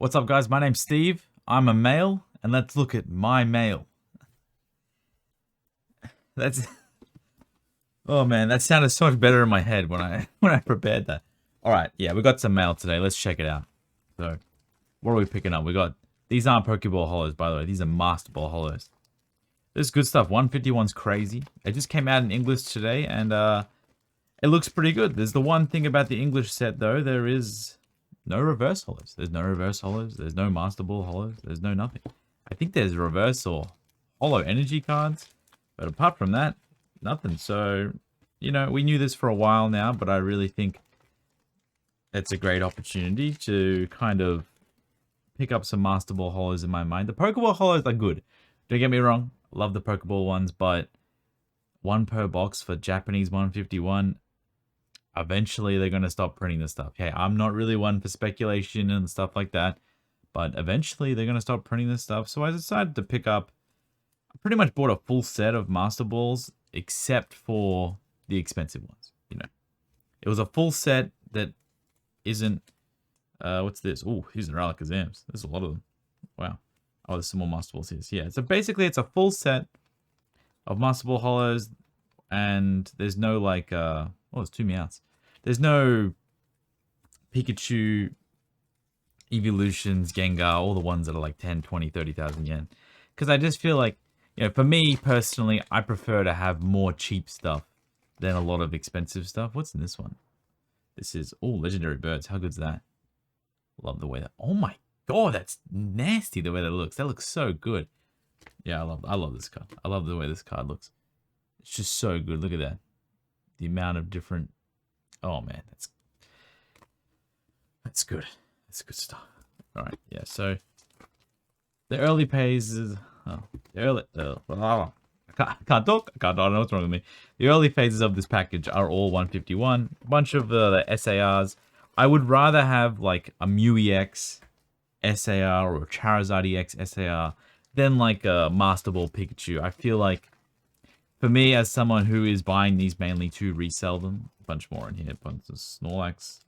What's up, guys? My name's Steve. I'm a male, and let's look at my mail. That's oh man, that sounded so much better in my head when I prepared that. All right, yeah, we got some mail today. Let's check it out. So, what are we picking up? We got these aren't Pokeball hollows, by the way. These are Master Ball hollows. This is good stuff. 151's crazy. It just came out in English today, and it looks pretty good. There's the one thing about the English set though. There is no reverse hollows. There's no reverse hollows. There's no Master Ball hollows. There's no nothing. I think there's reverse or hollow energy cards. But apart from that, nothing. So, you know, we knew this for a while now, but I really think it's a great opportunity to kind of pick up some Master Ball hollows in my mind. The Pokeball hollows are good. Don't get me wrong. Love the Pokeball ones, but one per box for Japanese 151. Eventually, they're going to stop printing this stuff. Hey, I'm not really one for speculation and stuff like that, but eventually they're going to stop printing this stuff. So I decided to pick up, I pretty much bought a full set of Master Balls, except for the expensive ones, you know. It was a full set that isn't, what's this? Oh, these are Alakazams. There's a lot of them. Wow. Oh, there's some more Master Balls here. So yeah, so basically it's a full set of Master Ball hollows, and there's no like, oh, there's two Meowths. There's no Pikachu, Evolutions, Gengar, all the ones that are like 10, 20, 30,000 yen. Because I just feel like, you know, for me personally, I prefer to have more cheap stuff than a lot of expensive stuff. What's in this one? This is, oh, Legendary Birds. How good's that? Love the way that, oh my god, that's nasty the way that looks. That looks so good. Yeah, I love this card. I love the way this card looks. It's just so good. Look at that. The amount of different, oh man, that's good. That's good stuff. All right, yeah. So the early phases, oh, the early, I can't talk. I don't know what's wrong with me. The early phases of this package are all 151. A bunch of the SARs. I would rather have like a Mew EX SAR or a Charizard EX SAR than like a Master Ball Pikachu. I feel like, for me, as someone who is buying these mainly to resell them, a bunch more in here, a bunch of Snorlax.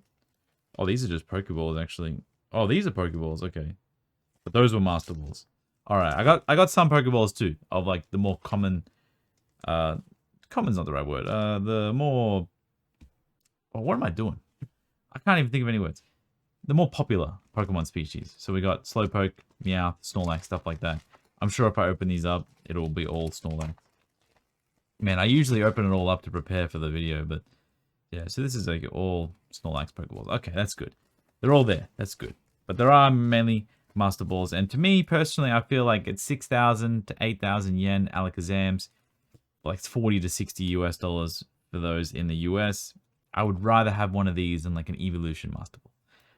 Oh, these are just Pokeballs, actually. Oh, these are Pokeballs, okay. But those were Master Balls. Alright, I got some Pokeballs too, of like the more common, common's not the right word, the more, oh, what am I doing? I can't even think of any words. The more popular Pokemon species. So we got Slowpoke, Meowth, Snorlax, stuff like that. I'm sure if I open these up, it'll be all Snorlax. Man, I usually open it all up to prepare for the video, but yeah, so this is like all Snorlax Pokeballs. Okay, that's good. They're all there. That's good. But there are mainly Master Balls, and to me, personally, I feel like it's 6,000 to 8,000 yen Alakazams, like 40 to 60 US dollars for those in the US. I would rather have one of these than like an Evolution Master Ball.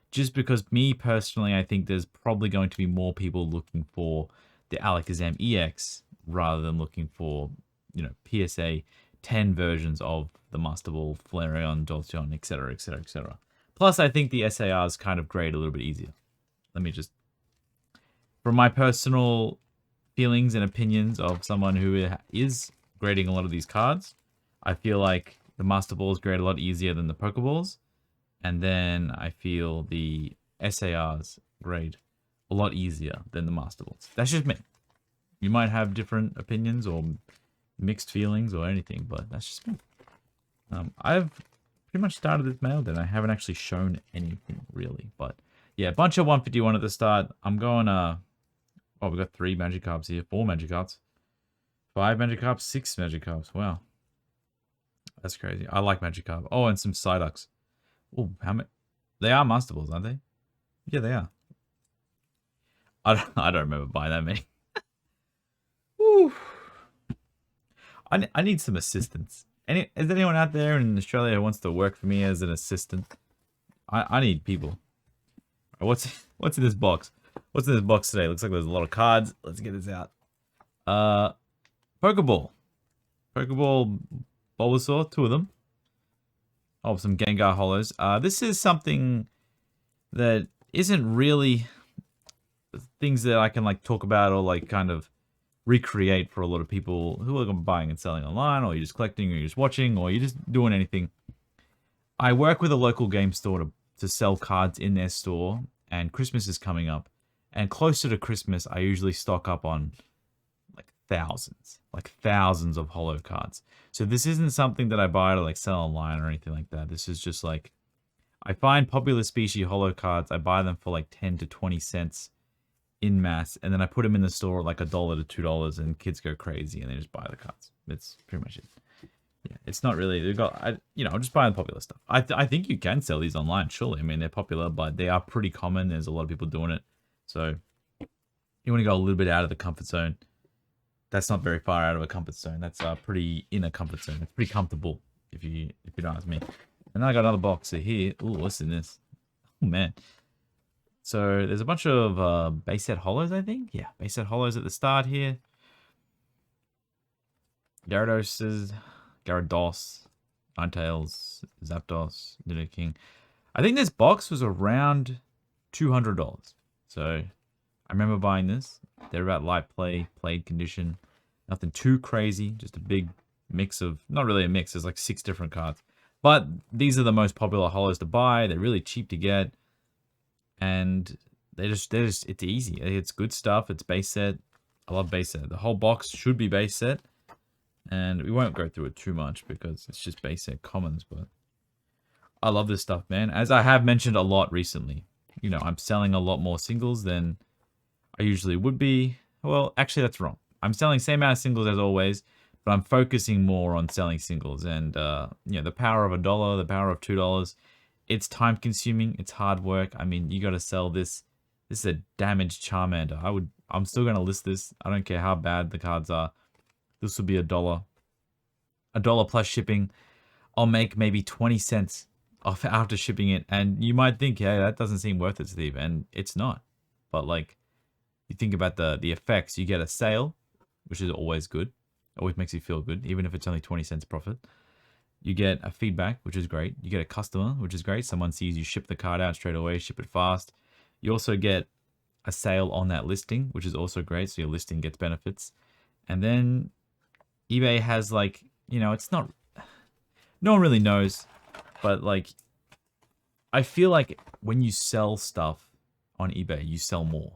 Just because me, personally, I think there's probably going to be more people looking for the Alakazam EX rather than looking for, you know, PSA 10 versions of the Master Ball, Flareon, Jolteon, etc, etc, etc. Plus, I think the SARs kind of grade a little bit easier. Let me just, from my personal feelings and opinions of someone who is grading a lot of these cards, I feel like the Master Balls grade a lot easier than the Pokeballs. And then I feel the SARs grade a lot easier than the Master Balls. That's just me. You might have different opinions or mixed feelings or anything, but that's just me. I've pretty much started this mail, then I haven't actually shown anything really, but yeah, a bunch of 151 at the start. I'm going, oh, we got 3 Magikarps here, 4 Magikarps, 5 Magikarps, 6 Magikarps. Wow, that's crazy. I like Magikarp. Oh, and some Psyducks. Oh, how many? They are Master Balls, aren't they? Yeah, they are. I don't remember buying that many. Woo. I need some assistance. Is anyone out there in Australia who wants to work for me as an assistant? I need people. What's in this box? What's in this box today? Looks like there's a lot of cards. Let's get this out. Pokeball. Pokeball Bulbasaur, 2 of them. Oh, some Gengar hollows. This is something that isn't really things that I can like talk about or like kind of recreate for a lot of people who are buying and selling online, or you're just collecting, or you're just watching, or you're just doing anything. I work with a local game store to sell cards in their store, and Christmas is coming up. And closer to Christmas, I usually stock up on like thousands of holo cards. So this isn't something that I buy to like sell online or anything like that. This is just like, I find popular species holo cards, I buy them for like 10 to 20 cents in mass, and then I put them in the store at like $1 to $2, and kids go crazy and they just buy the cards. That's pretty much it. Yeah, it's not really, they've got, I'll just buy the popular stuff. I think you can sell these online, surely. I mean, they're popular, but they are pretty common. There's a lot of people doing it. So you want to go a little bit out of the comfort zone. That's not very far out of a comfort zone. That's pretty in a comfort zone. It's pretty comfortable, if you don't ask me. And then I got another box here. Ooh, what's in this? Oh, man. So there's a bunch of base set holos, I think. Yeah, base set holos at the start here. Gyarados, Ninetales, Zapdos, Nidoking. I think this box was around $200. So I remember buying this. They're about light play, played condition. Nothing too crazy. Just a big mix of, not really a mix. There's like 6 different cards. But these are the most popular holos to buy. They're really cheap to get. And it's easy. It's good stuff. It's base set. I love base set. The whole box should be base set. And we won't go through it too much because it's just base set commons. But I love this stuff, man. As I have mentioned a lot recently. You know, I'm selling a lot more singles than I usually would be. Well, actually, that's wrong. I'm selling the same amount of singles as always, but I'm focusing more on selling singles. And, you know, the power of $1, the power of $2, it's time consuming. It's hard work. I mean, you got to sell this. This is a damaged Charmander. I'm still going to list this. I don't care how bad the cards are. This will be $1. $1 plus shipping. I'll make maybe 20 cents off after shipping it. And you might think, hey, that doesn't seem worth it, Steve. And it's not. But like, you think about the effects. You get a sale, which is always good. Always makes you feel good, even if it's only 20 cents profit. You get a feedback, which is great. You get a customer, which is great. Someone sees you ship the card out straight away, ship it fast. You also get a sale on that listing, which is also great. So your listing gets benefits. And then eBay has like, you know, it's not, no one really knows, but like, I feel like when you sell stuff on eBay, you sell more.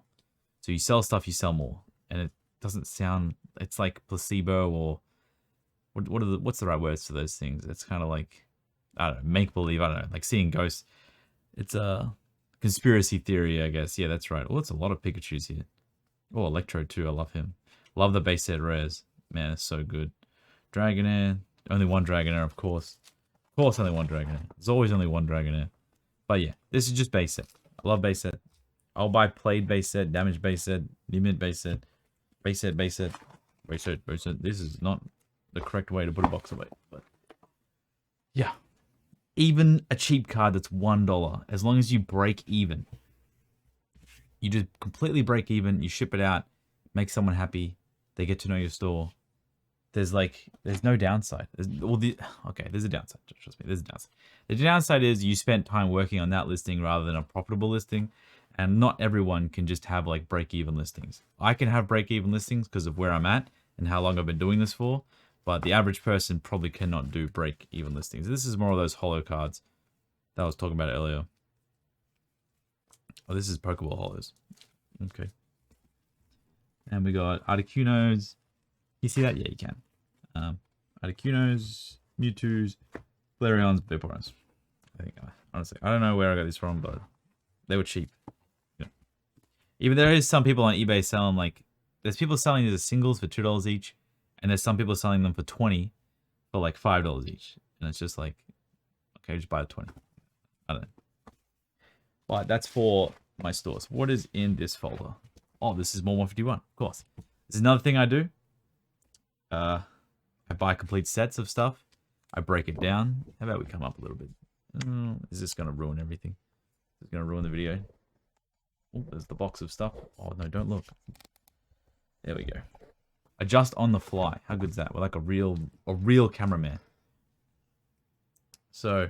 So you sell stuff, you sell more. And it doesn't sound, it's like placebo or what's the right words for those things? It's kind of like, I don't know, make believe, I don't know, like seeing ghosts. It's a conspiracy theory, I guess. Yeah, that's right. Oh, it's a lot of Pikachus here. Oh, Electro too, I love him. Love the base set rares. Man, it's so good. Dragonair, only one Dragonair, of course. Of course, only one Dragonair. There's always only one Dragonair. But yeah, this is just base set. I love base set. I'll buy played base set, damaged base set, limit base set, base set, base set, base set, base set. This is not the correct way to put a box away, but yeah. Even a cheap card that's $1, as long as you break even, you just completely break even, you ship it out, make someone happy, they get to know your store. There's no downside. There's a downside. Trust me, there's a downside. The downside is you spent time working on that listing rather than a profitable listing, and not everyone can just have like break-even listings. I can have break-even listings because of where I'm at and how long I've been doing this for, but the average person probably cannot do break-even listings. This is more of those holo cards that I was talking about earlier. Oh, this is Pokeball holos. Okay. And we got Articunos. You see that? Yeah, you can. Articunos, Mewtwo's, Flareons, Vaporons. I think, honestly, I don't know where I got these from, but they were cheap. Yeah. Even there is some people on eBay selling, like, there's people selling these as singles for $2 each, and there's some people selling them for $20 for like $5 each. And it's just like, okay, just buy the 20. I don't know. But that's for my stores. What is in this folder? Oh, this is more 151, of course. This is another thing I do. I buy complete sets of stuff. I break it down. How about we come up a little bit? Is this going to ruin everything? Is this going to ruin the video? Oh, there's the box of stuff. Oh, no, don't look. There we go. Adjust on the fly. How good is that? We're like a real cameraman. So,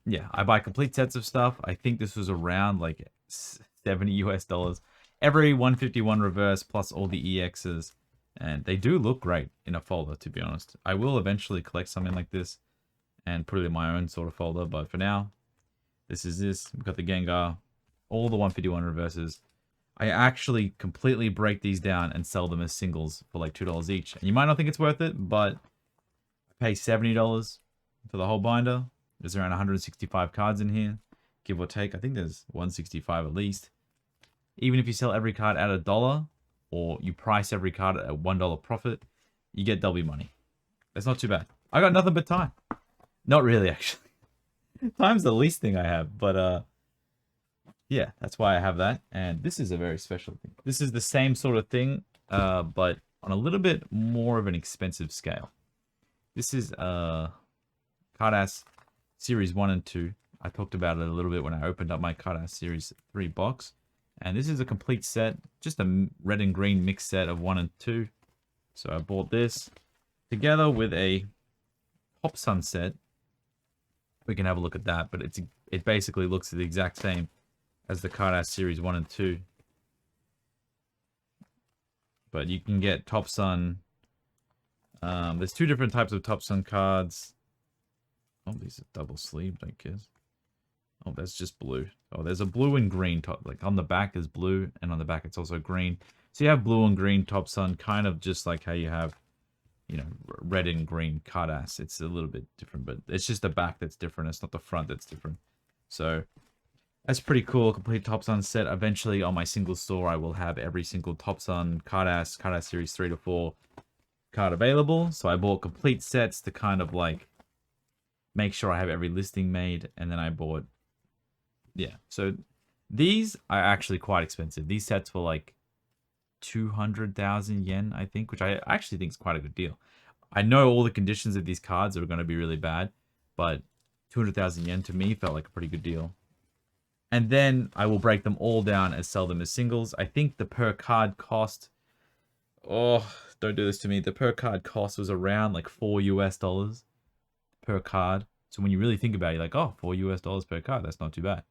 yeah, I buy complete sets of stuff. I think this was around like $70 US. Every 151 reverse plus all the EXs. And they do look great in a folder, to be honest. I will eventually collect something like this and put it in my own sort of folder. But for now, this is this. We've got the Gengar. all the 151 reverses. I actually completely break these down and sell them as singles for like $2 each. And you might not think it's worth it, but I pay $70 for the whole binder. There's around 165 cards in here, give or take. I think there's 165 at least. Even if you sell every card at $1, or you price every card at a $1 profit, you get double money. That's not too bad. I got nothing but time. Not really, actually. Time's the least thing I have, but yeah, that's why I have that. And this is a very special thing. This is the same sort of thing, but on a little bit more of an expensive scale. This is Cardass Series 1 and 2. I talked about it a little bit when I opened up my Cardass Series 3 box. And this is a complete set, just a red and green mixed set of 1 and 2. So I bought this together with a Topsun set. We can have a look at that, but it basically looks the exact same as the Cardass Series 1 and 2. But you can get Topsun. There's two different types of Topsun cards. Oh, these are double sleeved, I guess. Oh, that's just blue. Oh, there's a blue and green top. Like on the back is blue, and on the back it's also green. So you have blue and green Topsun, kind of just like how you have, you know, red and green Cardass. It's a little bit different, but it's just the back that's different. It's not the front that's different. So that's pretty cool. Complete Topsun set. Eventually on my single store, I will have every single Topsun Cardass Series 3 to 4 card available. So I bought complete sets to kind of like make sure I have every listing made. And then I bought, yeah. So these are actually quite expensive. These sets were like 200,000 yen, I think, which I actually think is quite a good deal. I know all the conditions of these cards are going to be really bad, but 200,000 yen to me felt like a pretty good deal. And then I will break them all down and sell them as singles. I think the per card cost, oh, don't do this to me. The per card cost was around like $4 US per card. So when you really think about it, you're like, oh, $4 US per card, that's not too bad.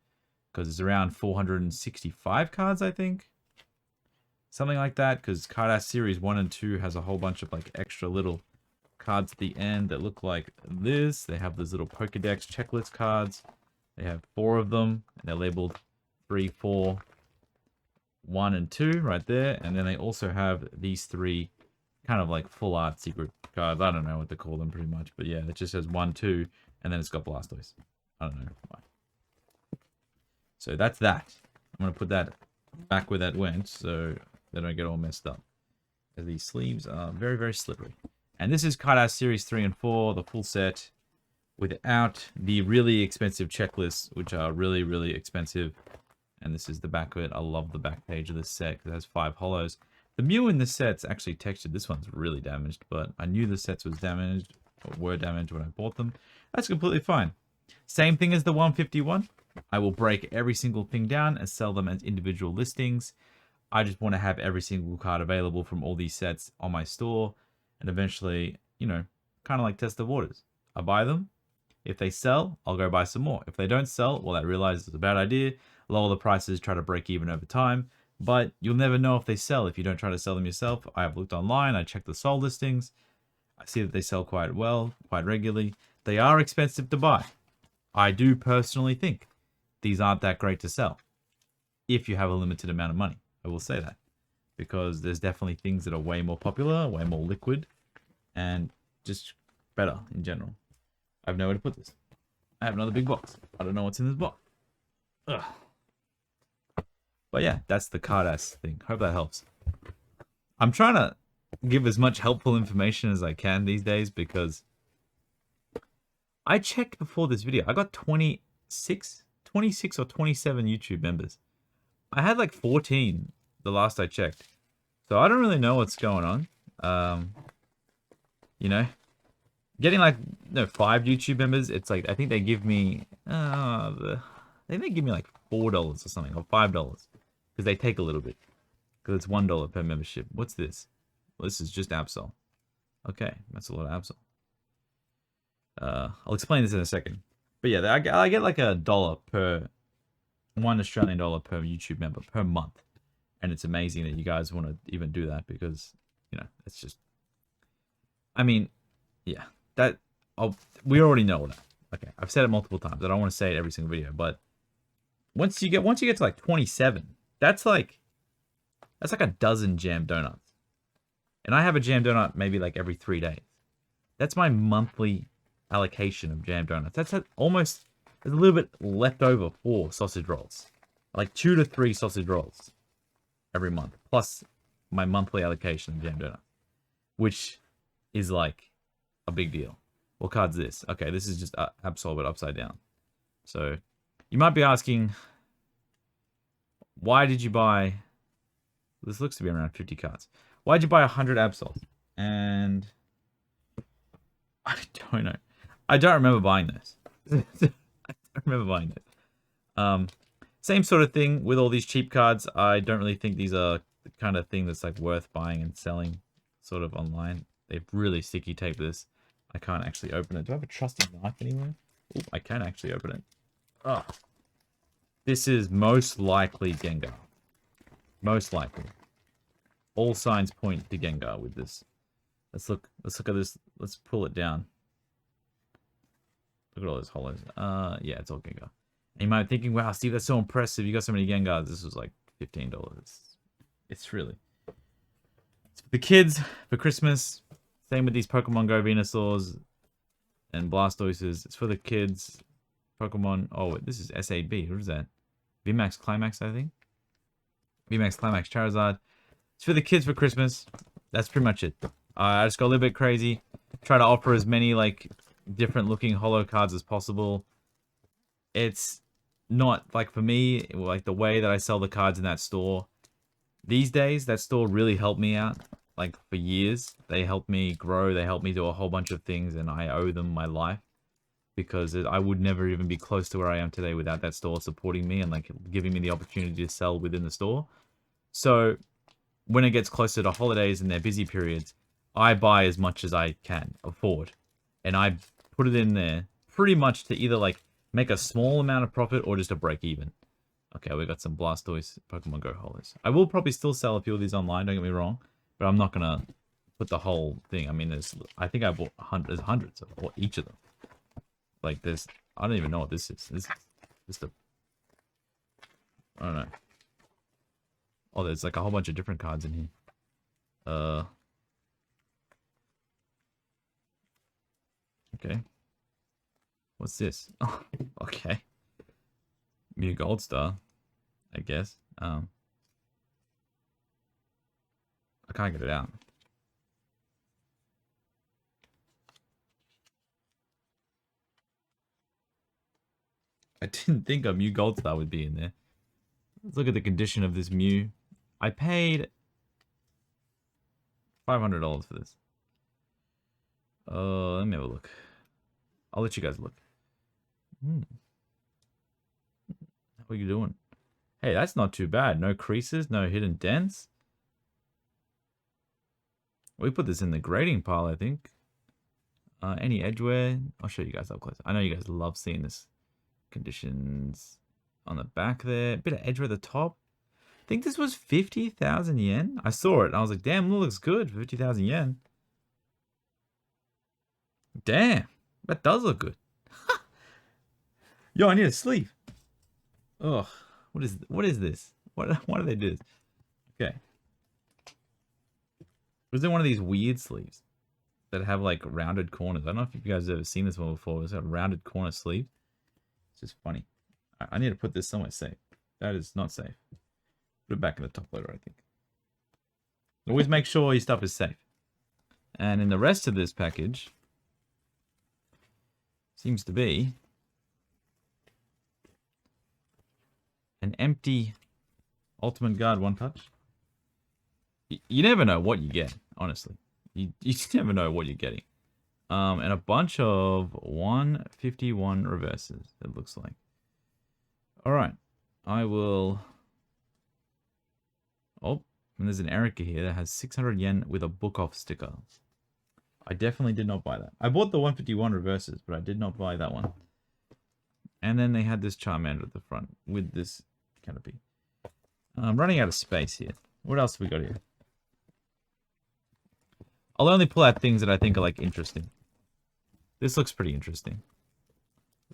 Because it's around 465 cards, I think. Something like that, because Cardass Series 1 and 2 has a whole bunch of like extra little cards at the end that look like this. They have those little Pokedex checklist cards. They have 4 of them, and they're labeled 3, 4, 1, and 2 right there. And then they also have these 3 kind of like full art secret cards. I don't know what to call them pretty much, but yeah, it just says 1, 2, and then it's got Blastoise. I don't know why. So that's that. I'm going to put that back where that went so they don't get all messed up. These sleeves are very, very slippery. And this is Cardass Series 3 and 4, the full set, without the really expensive checklists, which are really, really expensive. And this is the back of it. I love the back page of this set because it has 5 hollows. The Mew in this set's actually textured. This one's really damaged, but I knew the sets was damaged, or were damaged when I bought them. That's completely fine. Same thing as the 151. I will break every single thing down and sell them as individual listings. I just want to have every single card available from all these sets on my store. And eventually, you know, kind of like test the waters. I buy them. If they sell, I'll go buy some more. If they don't sell, well, I realize it's a bad idea. Lower the prices, try to break even over time. But you'll never know if they sell if you don't try to sell them yourself. I have looked online. I checked the sold listings. I see that they sell quite well, quite regularly. They are expensive to buy. I do personally think these aren't that great to sell if you have a limited amount of money. I will say that. Because there's definitely things that are way more popular, way more liquid, and just better in general. I have nowhere to put this. I have another big box. I don't know what's in this box. Ugh. But yeah, that's the Cardass thing. Hope that helps. I'm trying to give as much helpful information as I can these days because I checked before this video. I got 26 or 27 YouTube members. I had like 14 the last I checked. So I don't really know what's going on. You know, getting like 5 YouTube members, it's like I think they give me I think they give me like $4 or something, or $5 because they take a little bit because it's $1 per membership. What's this? Well, this is just Absol. Okay, that's a lot of Absol. I'll explain this in a second. But yeah, I get like $1 per $1 Australian per YouTube member per month. And it's amazing that you guys want to even do that because, you know, it's just, I mean, yeah, we already know that. Okay, I've said it multiple times. I don't want to say it every single video, but once you get to like 27, that's like a dozen jam donuts. And I have a jam donut maybe like every 3 days. That's my monthly allocation of jam donuts. That's almost, there's a little bit left over for sausage rolls. Like 2 to 3 sausage rolls every month. Plus my monthly allocation of jam donuts. Which is like a big deal. What card's this? Okay, this is just Absol but upside down. So you might be asking, why did you buy... This looks to be around 50 cards. Why'd you buy 100 Absols? And I don't know. I don't remember buying this. I don't remember buying it. Same sort of thing with all these cheap cards. I don't really think these are the kind of thing that's like worth buying and selling sort of online. They've really sticky taped this. I can't actually open it. Do I have a trusty knife anywhere? Ooh, I can actually open it. Oh. This is most likely Gengar. Most likely. All signs point to Gengar with this. Let's look at this. Let's pull it down. Look at all those hollows. Yeah, it's all Gengar. And you might be thinking, wow, Steve, that's so impressive. You got so many Gengars. This was like $15. It's really... It's for the kids, for Christmas. Same with these Pokemon Go Venusaurs and Blastoises. It's for the kids. Pokemon... Oh, this is SAB. What is that? VMAX Climax, I think. VMAX Climax Charizard. It's for the kids for Christmas. That's pretty much it. I just go a little bit crazy. Try to offer as many, like, different looking holo cards as possible. It's not, like, for me, like, the way that I sell the cards in that store. These days, that store really helped me out. Like, for years. They helped me grow. They helped me do a whole bunch of things, and I owe them my life. Because I would never even be close to where I am today without that store supporting me and, like, giving me the opportunity to sell within the store. So, when it gets closer to holidays and their busy periods, I buy as much as I can afford. And I put it in there pretty much to either, like, make a small amount of profit or just a break even. Okay, we got some Blastoise Pokemon Go holders. I will probably still sell a few of these online, don't get me wrong. But I'm not going to put the whole thing. I mean, I think I bought hundreds of each of them. Like, I don't even know what this is. This is just a... I don't know. Oh, there's like a whole bunch of different cards in here. Okay. What's this? Oh, okay. Mew Gold Star, I guess. I can't get it out. I didn't think a Mew Gold Star would be in there. Let's look at the condition of this Mew. I paid $500 for this. Let me have a look. I'll let you guys look. How are you doing? Hey, that's not too bad. No creases, no hidden dents. We put this in the grading pile, I think. Any edge wear? I'll show you guys up close. I know you guys love seeing this. Conditions on the back there. Bit of edge wear at the top. I think this was 50,000 yen. I saw it and I was like, damn, that looks good for 50,000 yen. Damn, that does look good. Yo, I need a sleeve. Ugh, what is this? Why do they do this? Okay. Was there one of these weird sleeves that have like rounded corners? I don't know if you guys have ever seen this one before. It's got a rounded corner sleeve. It's just funny. I need to put this somewhere safe. That is not safe. Put it back in the top loader, I think. Always make sure your stuff is safe. And in the rest of this package, seems to be an empty Ultimate Guard One Touch. You never know what you get, honestly. You never know what you're getting. And a bunch of 151 reverses, it looks like. Alright. I will... Oh, and there's an Erica here that has 600 yen with a book off sticker. I definitely did not buy that. I bought the 151 reverses, but I did not buy that one. And then they had this Charmander at the front with this canopy. I'm running out of space here. What else have we got here? I'll only pull out things that I think are like interesting. This looks pretty interesting.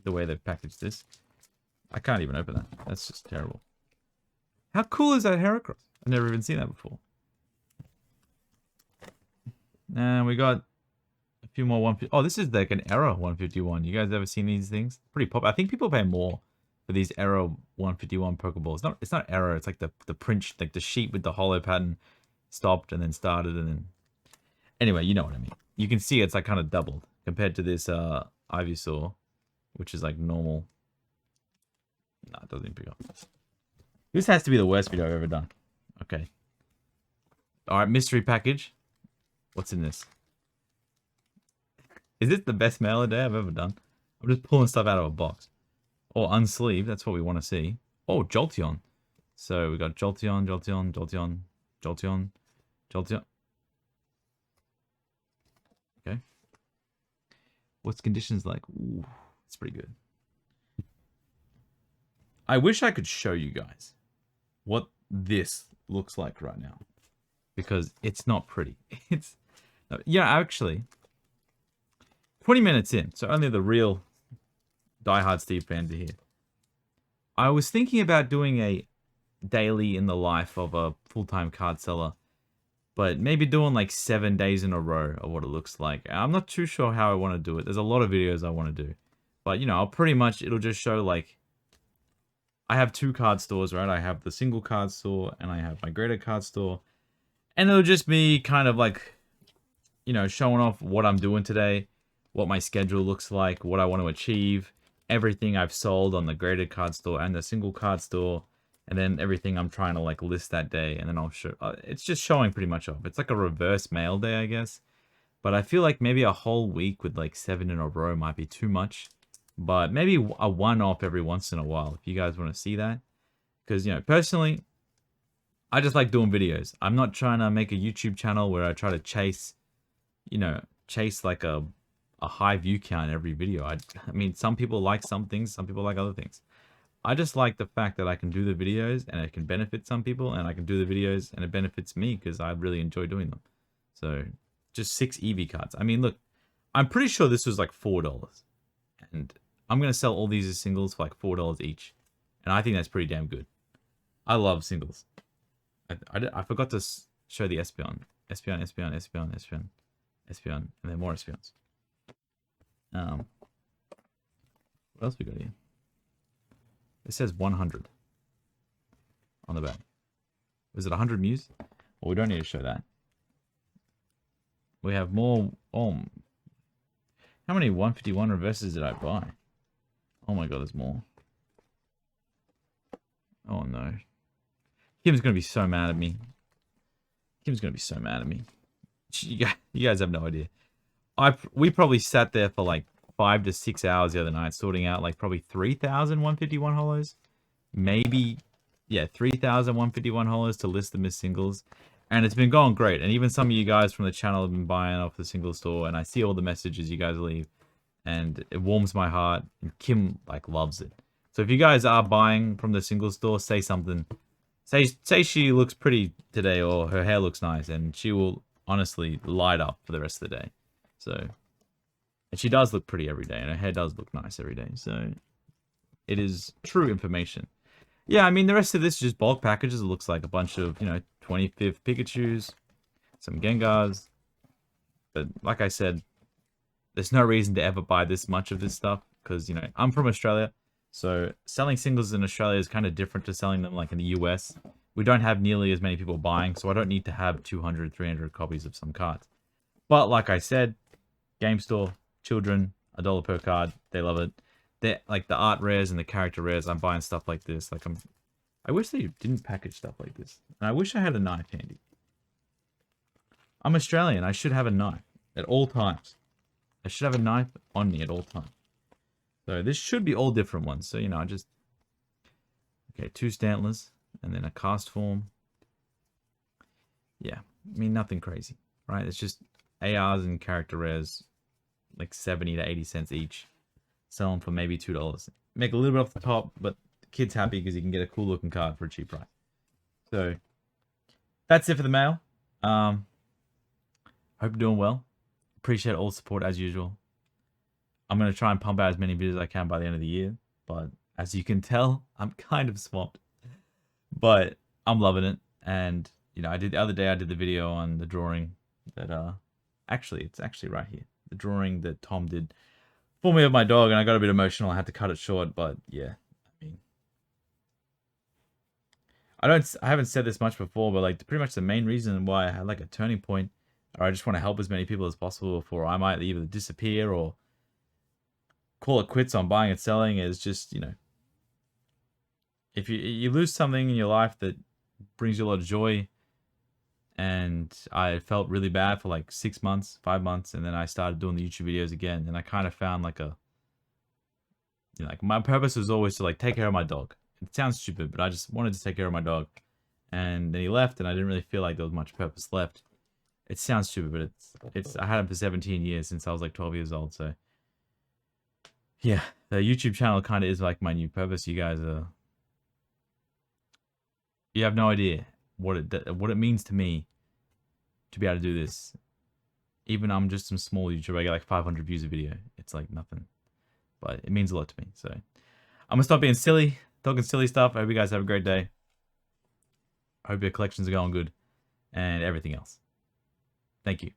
The way they've packaged this. I can't even open that. That's just terrible. How cool is that Heracross? I've never even seen that before. And we got a few more 150. Oh, this is like an Error 151. You guys ever seen these things? Pretty pop. I think people pay more for these Error 151 Pokeballs. It's not Error. It's like the print, like the sheet with the hollow pattern stopped and then started and then. Anyway, you know what I mean. You can see it's like kind of doubled compared to this Ivysaur, which is like normal. Nah, it doesn't even pick up. This has to be the worst video I've ever done. Okay. Alright, mystery package. What's in this? Is this the best mail a day I've ever done? I'm just pulling stuff out of a box. Or unsleeved, that's what we want to see. Oh, Jolteon. So we got Jolteon, Jolteon, Jolteon, Jolteon, Jolteon. Okay. What's conditions like? Ooh, it's pretty good. I wish I could show you guys what this looks like right now. Because it's not pretty. It's... Yeah, actually... 20 minutes in, so only the real diehard Steve fans are here. I was thinking about doing a daily in the life of a full-time card seller, but maybe doing like 7 days in a row of what it looks like. I'm not too sure how I want to do it. There's a lot of videos I want to do, but you know, I'll pretty much, it'll just show like, I have 2 card stores, right? I have the single card store and I have my graded card store, and it'll just be kind of like, you know, showing off what I'm doing today, what my schedule looks like, what I want to achieve, everything I've sold on the graded card store and the single card store, and then everything I'm trying to like list that day, and then I'll show, it's just showing pretty much off. It's like a reverse mail day, I guess, but I feel like maybe a whole week with like 7 in a row might be too much, but maybe a one-off every once in a while, if you guys want to see that, because, you know, personally, I just like doing videos. I'm not trying to make a YouTube channel where I try to chase, you know, like a high view count every video. I mean, some people like some things, some people like other things. I just like the fact that I can do the videos and it can benefit some people, and I can do the videos and it benefits me because I really enjoy doing them. So, just 6 EV cards. I mean, look, I'm pretty sure this was like $4. And I'm going to sell all these as singles for like $4 each. And I think that's pretty damn good. I love singles. I forgot to show the Espeon. Espeon, Espeon, Espeon, Espeon, Espeon, and then more Espeons. What else we got here? It says 100 on the back. Is it 100 Mews? Well, we don't need to show that. We have more. Oh, how many 151 reverses did I buy? Oh my god, there's more. Oh no. Kim's gonna be so mad at me. Kim's gonna be so mad at me. You guys have no idea. We probably sat there for like 5 to 6 hours the other night sorting out like probably 3,000 151 hollows. Maybe, yeah, 3,000 151 hollows to list them as singles. And it's been going great. And even some of you guys from the channel have been buying off the single store. And I see all the messages you guys leave. And it warms my heart. And Kim, like, loves it. So if you guys are buying from the single store, say something. Say she looks pretty today or her hair looks nice. And she will honestly light up for the rest of the day. So, and she does look pretty every day, and her hair does look nice every day. So, it is true information. Yeah, I mean, the rest of this is just bulk packages. It looks like a bunch of, you know, 25th Pikachus, some Gengars. But like I said, there's no reason to ever buy this much of this stuff because, you know, I'm from Australia. So, selling singles in Australia is kind of different to selling them like in the US. We don't have nearly as many people buying, so I don't need to have 200, 300 copies of some cards. But like I said, game store, children, $1 per card. They love it. They're like the art rares and the character rares. I'm buying stuff like this. Like I wish they didn't package stuff like this. And I wish I had a knife handy. I'm Australian. I should have a knife at all times. I should have a knife on me at all times. So this should be all different ones. So, you know, I just... Okay, 2 Stantlers. And then a cast form. Yeah, I mean, nothing crazy, right? It's just ARs and character rares, like 70 to 80 cents each. Sell them for maybe $2. Make a little bit off the top, but the kid's happy because he can get a cool looking card for a cheap price. So, that's it for the mail. Hope you're doing well. Appreciate all the support as usual. I'm going to try and pump out as many videos as I can by the end of the year. But As you can tell, I'm kind of swamped, but I'm loving it. And you know, the other day I did the video on the drawing that it's actually right here. The drawing that Tom did for me of my dog, and I got a bit emotional. I had to cut it short, but yeah, I mean, I haven't said this much before, but like pretty much the main reason why I had like a turning point, or I just want to help as many people as possible before I might either disappear or call it quits on buying and selling, is just, you know, if you lose something in your life that brings you a lot of joy. And I felt really bad for like 6 months, 5 months, and then I started doing the YouTube videos again, and I kind of found like a, you know, like my purpose was always to like take care of my dog. It sounds stupid, but I just wanted to take care of my dog. And then he left, and I didn't really feel like there was much purpose left. It sounds stupid, but it's I had him for 17 years since I was like 12 years old. So yeah, the YouTube channel kind of is like my new purpose. You guys are, you have no idea what it means to me to be able to do this. Even I'm just some small YouTuber, I get like 500 views a video. It's like nothing, but it means a lot to me. So I'm gonna stop being silly, talking silly stuff. I hope you guys have a great day. I hope your collections are going good and everything else. Thank you.